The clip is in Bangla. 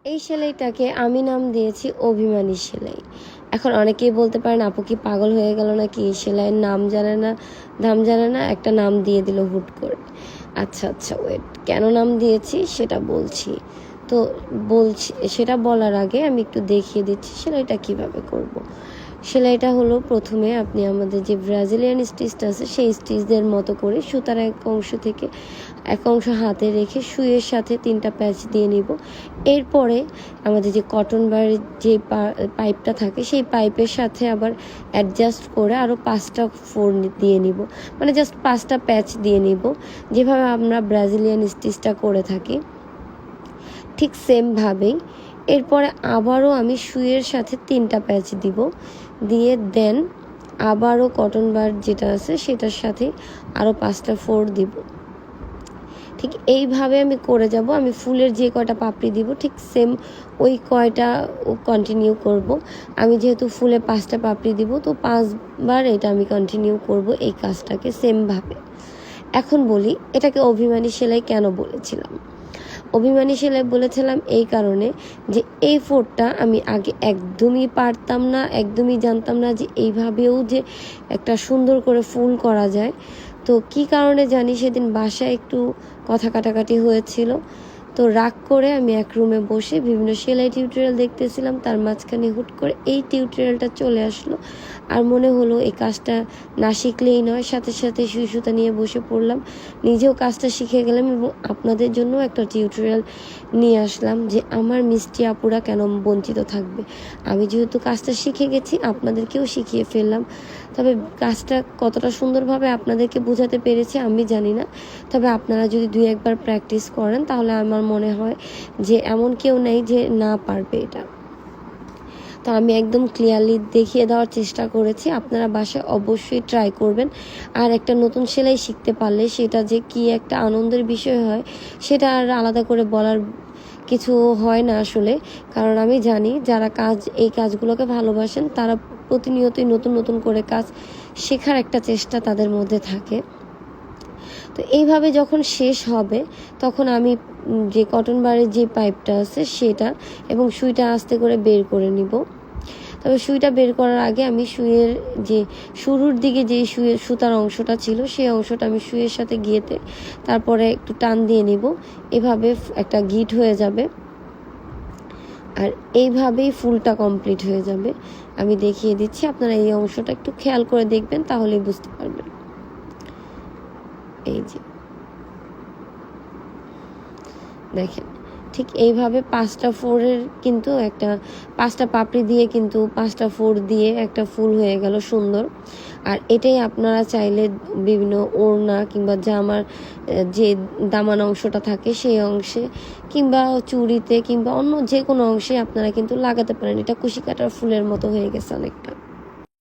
এই সেলাইটাকে আমি নাম দিয়েছি অভিমানী সেলাই। এখন অনেকেই বলতে পারেন আপু কি পাগল হয়ে গেল নাকি, এই সেলাইয়ের নাম জানে না, দাম জানে না, একটা নাম দিয়ে দিল হুট করে। আচ্ছা আচ্ছা ওয়েট, কেন নাম দিয়েছি সেটা বলছি। তো বলছি, সেটা বলার আগে আমি একটু দেখিয়ে দিচ্ছি সেলাইটা কিভাবে করব। সেলাইটা হলো, প্রথমে আপনি আমাদের যে ব্রাজিলিয়ান স্টিচটা আছে সেই স্টিচদের মতো করে সুতার এক অংশ থেকে এক অংশ হাতে রেখে সুইয়ের সাথে 3টা প্যাচ দিয়ে নিব। এরপরে আমাদের যে কটন বারের যে পাইপটা থাকে সেই পাইপের সাথে আবার অ্যাডজাস্ট করে আরও 5টা ফোর দিয়ে নিব, মানে জাস্ট 5টা প্যাচ দিয়ে নিব, যেভাবে আমরা ব্রাজিলিয়ান স্টিচটা করে থাকি ঠিক সেমভাবেই। এরপরে আবারও আমি সুইয়ের সাথে 3টা প্যাচ দিব, দিয়ে দেন আবারও কটন বার যেটা আছে সেটার সাথে আরও 5টা ফোর দিব। ঠিক এইভাবে আমি করে যাব। আমি ফুলের যে কয়টা পাপড়ি দিব ঠিক সেম ওই কয়টা কন্টিনিউ করব। আমি যেহেতু ফুলে 5টা পাপড়ি দিব, তো 5বার এটা আমি কন্টিনিউ করব এই কাজটাকে সেমভাবে। এখন বলি এটাকে অভিমানী সেলাই কেন বলেছিলাম। অভিমানী সেলাই বলেছিলাম এই কারণে যে এই ফোরটা আমি আগে একদমই পারতাম না, একদমই জানতাম না যে এইভাবেও যে একটা সুন্দর করে ফুল করা যায়। তো কি কারণে জানি সেদিন বাসায় একটু কথা কাটাকাটি হয়েছিল, তো রাগ করে আমি এক রুমে বসে বিভিন্ন সেলাই টিউটোরিয়াল দেখতেছিলাম, তার মাঝখানে হুট করে এই টিউটোরিয়ালটা চলে আসলো। আর মনে হলো এই কাজটা না শিখলেই নয়, সাথে সাথে সুই সুতা নিয়ে বসে পড়লাম, নিজেও কাজটা শিখে গেলাম এবং আপনাদের জন্য একটা টিউটোরিয়াল নিয়ে আসলাম যে আমার মিষ্টি আপুরা কেন বঞ্চিত থাকবে। আমি যেহেতু কাজটা শিখে গেছি আপনাদেরকেও শিখিয়ে ফেললাম। তবে কাজটা কতটা সুন্দরভাবে আপনাদেরকে বোঝাতে পেরেছি আমি জানি না, তবে আপনারা যদি 2-1বার প্র্যাকটিস করেন তাহলে আমার মনে হয় যে এমন কেউ নেই যে না পারবে এটা। তো আমি একদম ক্লিয়ারলি দেখিয়ে দেওয়ার চেষ্টা করেছি, আপনারা বাসায় অবশ্যই ট্রাই করবেন। আর একটা নতুন সেলাই শিখতে পারলে সেটা যে কি একটা আনন্দের বিষয় হয় সেটা আর আলাদা করে বলার কিছু হয় না আসলে। কারণ আমি জানি যারা এই কাজগুলোকে ভালোবাসেন তারা প্রতিনিয়তই নতুন নতুন করে কাজ শেখার একটা চেষ্টা তাদের মধ্যে থাকে। তো এইভাবে যখন শেষ হবে তখন আমি যে কটন বারের যে পাইপটা আছে সেটা এবং সুইটা আস্তে করে বের করে নিব। তবে সুইটা বের করার আগে আমি সুইয়ের যে শুরুর দিকে যে সুইয়ের সুতার অংশটা ছিল সেই অংশটা আমি সুইয়ের সাথে গিয়েতে তারপরে একটু টান দিয়ে নিব, এভাবে একটা গিট হয়ে যাবে। আর এইভাবেই ফুলটা কমপ্লিট হয়ে যাবে। আমি দেখিয়ে দিচ্ছি, আপনারা এই অংশটা একটু খেয়াল করে দেখবেন তাহলেই বুঝতে পারবেন। এই যে দেখেন, ঠিক এইভাবে 5টা ফোরের কিন্তু একটা 5টা পাপড়ি দিয়ে কিন্তু 5টা ফোর দিয়ে একটা ফুল হয়ে গেল সুন্দর। আর এটাই আপনারা চাইলে বিভিন্ন ওড়না কিংবা জামার যে দামান অংশটা থাকে সেই অংশে কিংবা চুড়িতে কিংবা অন্য যে কোনো অংশে আপনারা কিন্তু লাগাতে পারেন। এটা কুশি কাটার ফুলের মতো হয়ে গেছে অনেকটা।